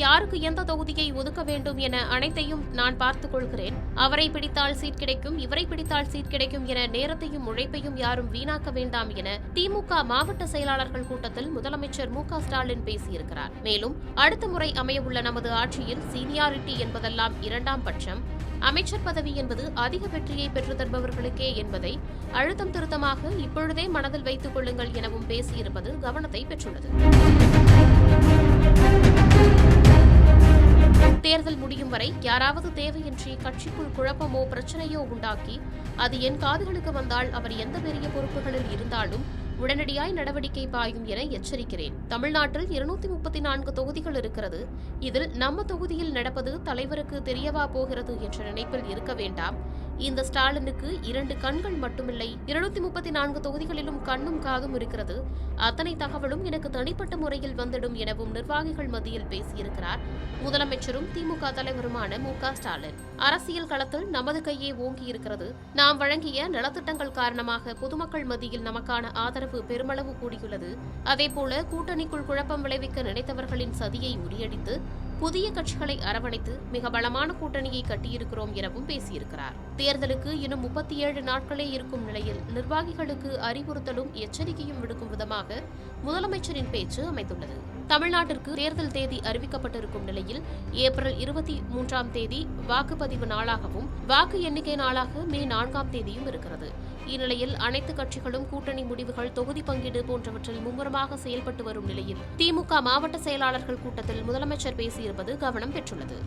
யாருக்கு எந்த தொகுதியை ஒதுக்க வேண்டும் என அனைத்தையும் நான் பார்த்துக் கொள்கிறேன். அவரை பிடித்தால் சீட் கிடைக்கும், இவரை பிடித்தால் சீட் கிடைக்கும் என நேரத்தையும் உழைப்பையும் யாரும் வீணாக்க வேண்டாம் என திமுக மாவட்ட செயலாளர்கள் கூட்டத்தில் முதலமைச்சர் மு.க.ஸ்டாலின் பேசியிருக்கிறார். மேலும் அடுத்த முறை அமையவுள்ள நமது ஆட்சியில் சீனியாரிட்டி என்பதெல்லாம் இரண்டாம் பட்சம், அமைச்சர் பதவி என்பது அதிக வெற்றியை பெற்று தருபவர்களுக்கே என்பதை அழுத்தம் திருத்தமாக இப்பொழுதே மனதில் வைத்துக் கொள்ளுங்கள் எனவும் பேசியிருப்பது கவனத்தை பெற்றுள்ளது. தேர்தல் முடியும் வரை யாராவது தேவையின்றி கட்சிக்குள் குழப்பமோ பிரச்சனையோ உண்டாக்கி அது என் காதுகளுக்கு வந்தால் அவர் எந்த பெரிய பொறுப்புகளில் இருந்தாலும் உடனடியாய் நடவடிக்கை பாயும் என எச்சரிக்கிறேன். தமிழ்நாட்டில் 234 தொகுதிகள் இருக்கிறது. இதில் நம்ம தொகுதியில் நடப்பது தலைவருக்கு தெரியவா போகிறது என்ற நினைப்பில் இருக்க வேண்டாம். இந்த ஸ்டாலினுக்கு 2 கண்கள் மட்டுமில்லை, 234 தொகுதிகளிலும் கண்ணும் காதும் இருக்கிறது. அத்தனை தகவலும் எனக்கு தனிப்பட்ட முறையில் வந்துடும் எனவும் நிர்வாகிகள் மத்தியில் பேசியிருக்கிறார் முதலமைச்சரும் திமுக தலைவருமான மு.க.ஸ்டாலின். அரசியல் களத்தில் நமது கையே ஓங்கியிருக்கிறது. நாம் வழங்கிய நலத்திட்டங்கள் காரணமாக பொதுமக்கள் மத்தியில் நமக்கான ஆதரவு பெருமளவு கூடியுள்ளது. அதேபோல கூட்டணிக்குள் குழப்பம் விளைவிக்க நினைத்தவர்களின் சதியை முறியடித்து புதிய கட்சிகளை அரவணைத்து மிக பலமான கூட்டணியை கட்டியிருக்கிறோம் எனவும் பேசியிருக்கிறார். தேர்தலுக்கு இன்னும் 37 நாட்களே இருக்கும் நிலையில் நிர்வாகிகளுக்கு அறிவுறுத்தலும் எச்சரிக்கையும் விடுக்கும் விதமாக முதலமைச்சரின் பேச்சு அமைந்துள்ளது. தமிழ்நாட்டிற்கு தேர்தல் தேதி அறிவிக்கப்பட்டிருக்கும் நிலையில் ஏப்ரல் 23ஆம் தேதி வாக்குப்பதிவு நாளாகவும் வாக்கு எண்ணிக்கை நாளாக மே 4ஆம் தேதியும் இருக்கிறது. இந்நிலையில் அனைத்து கட்சிகளும் கூட்டணி முடிவுகள், தொகுதி பங்கீடு போன்றவற்றில் மும்முரமாக செயல்பட்டு வரும் நிலையில் திமுக மாவட்ட செயலாளர்கள் கூட்டத்தில் முதலமைச்சர் பேசியிருப்பது கவனம் பெற்றுள்ளது.